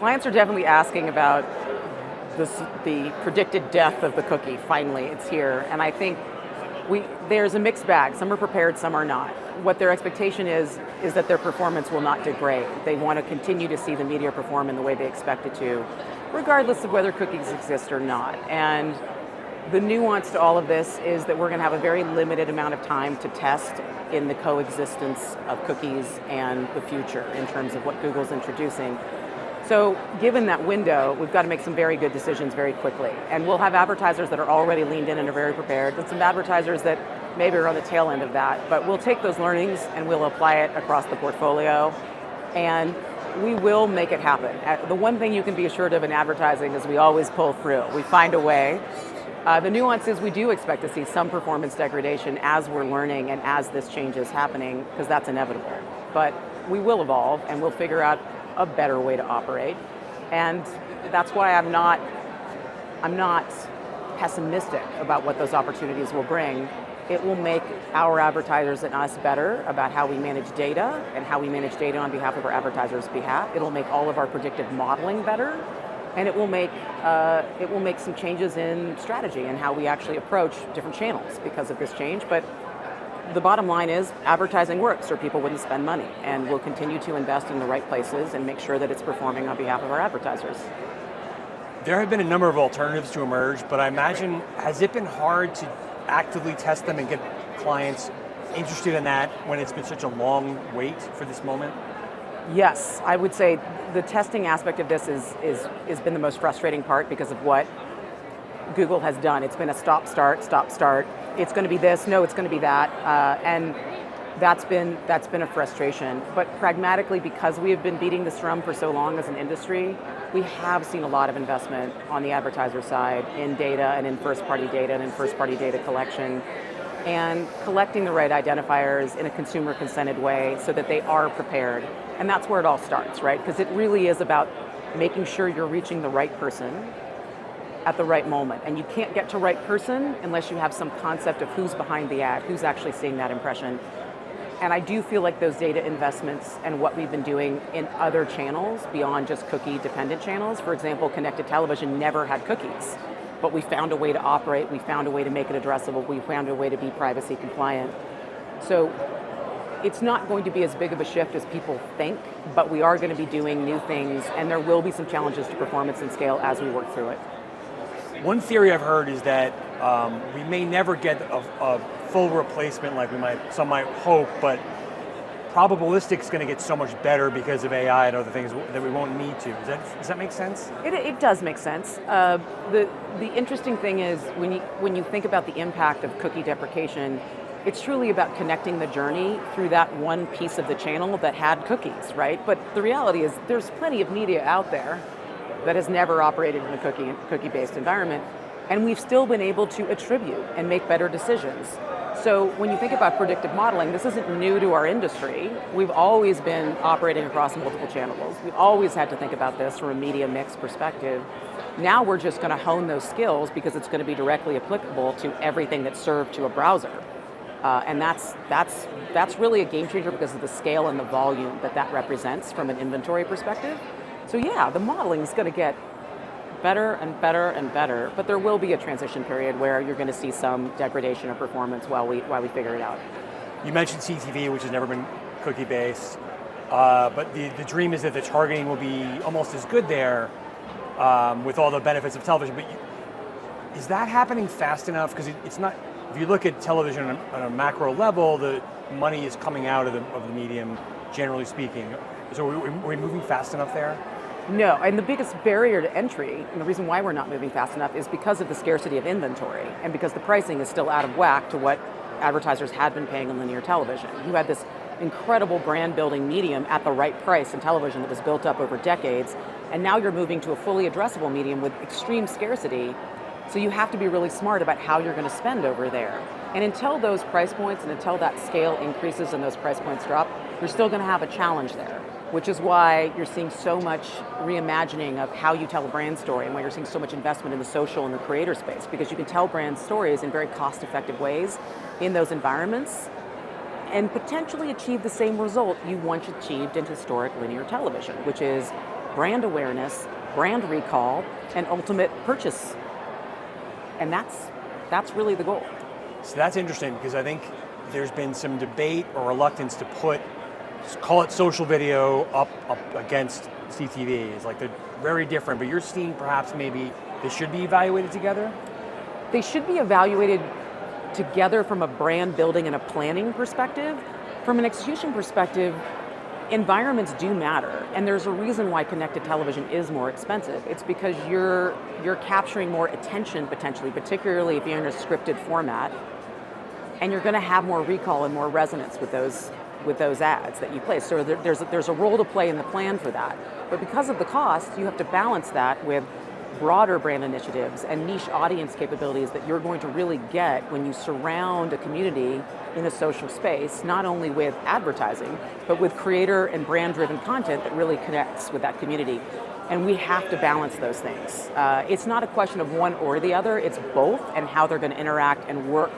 Clients are definitely asking about the predicted death of the cookie. Finally, it's here. And I think there's a mixed bag. Some are prepared, some are not. What their expectation is that their performance will not degrade. They want to continue to see the media perform in the way they expect it to, regardless of whether cookies exist or not. And the nuance to all of this is that we're going to have a very limited amount of time to test in the coexistence of cookies and the future in terms of what Google's introducing. So given that window, we've got to make some very good decisions very quickly. And we'll have advertisers that are already leaned in and are very prepared, and some advertisers that maybe are on the tail end of that. But we'll take those learnings and we'll apply it across the portfolio, and we will make it happen. The one thing you can be assured of in advertising is we always pull through. We find a way. The nuance is we do expect to see some performance degradation as we're learning and as this change is happening, because that's inevitable. But we will evolve and we'll figure out a better way to operate. And that's why I'm not pessimistic about what those opportunities will bring. It will make our advertisers and us better about how we manage data and how we manage data on behalf of our advertisers' behalf. It'll make all of our predictive modeling better, and it will make some changes in strategy and how we actually approach different channels because of this change. But the bottom line is advertising works or people wouldn't spend money, and we'll continue to invest in the right places and make sure that it's performing on behalf of our advertisers. There have been a number of alternatives to emerge, but I imagine, has it been hard to actively test them and get clients interested in that when it's been such a long wait for this moment? Yes, I would say the testing aspect of this has been the most frustrating part because of what Google has done. It's been a stop, start. It's going to be this, no, it's going to be that, and that's been a frustration. But pragmatically, because we have been beating this drum for so long as an industry, we have seen a lot of investment on the advertiser side in data and in first-party data and in first-party data collection, and collecting the right identifiers in a consumer-consented way so that they are prepared. And that's where it all starts, right? Because it really is about making sure you're reaching the right person at the right moment. And you can't get to right person unless you have some concept of who's behind the ad, who's actually seeing that impression. And I do feel like those data investments and what we've been doing in other channels beyond just cookie-dependent channels, for example, connected television never had cookies, but we found a way to operate, we found a way to make it addressable, we found a way to be privacy compliant. So it's not going to be as big of a shift as people think, but we are going to be doing new things, and there will be some challenges to performance and scale as we work through it. One theory I've heard is that we may never get a full replacement like some might hope, but probabilistic is going to get so much better because of AI and other things that we won't need to. Does that make sense? It does make sense. The interesting thing is when you think about the impact of cookie deprecation, it's truly about connecting the journey through that one piece of the channel that had cookies, right? But the reality is there's plenty of media out there that has never operated in a cookie-based environment, and we've still been able to attribute and make better decisions. So when you think about predictive modeling, this isn't new to our industry. We've always been operating across multiple channels. We've always had to think about this from a media mix perspective. Now we're just going to hone those skills because it's going to be directly applicable to everything that's served to a browser. And that's really a game changer because of the scale and the volume that represents from an inventory perspective. So yeah, the modeling is going to get better and better and better, but there will be a transition period where you're going to see some degradation of performance while we figure it out. You mentioned CTV, which has never been cookie-based, but the dream is that the targeting will be almost as good there with all the benefits of television. But is that happening fast enough? Because it's not. If you look at television on a macro level, the money is coming out of the medium, generally speaking. So are we moving fast enough there? No, and the biggest barrier to entry, and the reason why we're not moving fast enough, is because of the scarcity of inventory, and because the pricing is still out of whack to what advertisers had been paying on linear television. You had this incredible brand building medium at the right price in television that was built up over decades, and now you're moving to a fully addressable medium with extreme scarcity, so you have to be really smart about how you're going to spend over there. And until those price points and until that scale increases and those price points drop, you're still going to have a challenge there, which is why you're seeing so much reimagining of how you tell a brand story and why you're seeing so much investment in the social and the creator space, because you can tell brand stories in very cost-effective ways in those environments and potentially achieve the same result you once achieved in historic linear television, which is brand awareness, brand recall, and ultimate purchase. And that's really the goal. So that's interesting because I think there's been some debate or reluctance to put, call it social video, up against CTV. It's like they're very different, but you're seeing perhaps maybe they should be evaluated together? They should be evaluated together from a brand building and a planning perspective. From an execution perspective, environments do matter, and there's a reason why connected television is more expensive. It's because you're capturing more attention potentially, particularly if you're in a scripted format, and you're going to have more recall and more resonance with those ads that you place. So there's a role to play in the plan for that. But because of the cost, you have to balance that with broader brand initiatives and niche audience capabilities that you're going to really get when you surround a community in a social space, not only with advertising, but with creator and brand-driven content that really connects with that community. And we have to balance those things. It's not a question of one or the other, it's both and how they're going to interact and work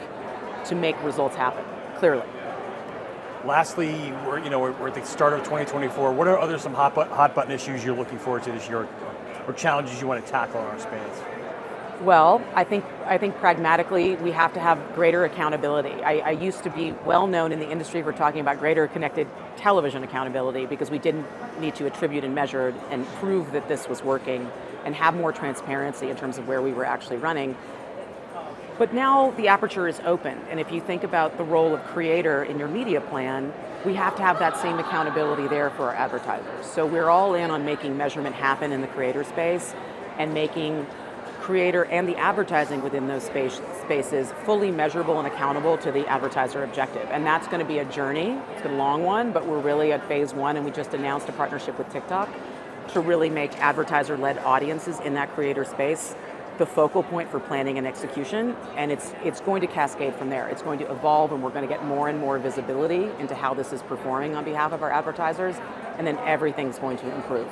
to make results happen, clearly. Lastly, we're at the start of 2024. What are some hot button issues you're looking forward to this year, or challenges you want to tackle in our space? Well, I think pragmatically we have to have greater accountability. I used to be well known in the industry for talking about greater connected television accountability because we didn't need to attribute and measure and prove that this was working and have more transparency in terms of where we were actually running. But now the aperture is open, and if you think about the role of creator in your media plan, we have to have that same accountability there for our advertisers. So we're all in on making measurement happen in the creator space and making creator and the advertising within those spaces fully measurable and accountable to the advertiser objective. And that's going to be a journey. It's been a long one, but we're really at phase one, and we just announced a partnership with TikTok to really make advertiser-led audiences in that creator space the focal point for planning and execution, and it's going to cascade from there. It's going to evolve, and we're going to get more and more visibility into how this is performing on behalf of our advertisers, and then everything's going to improve.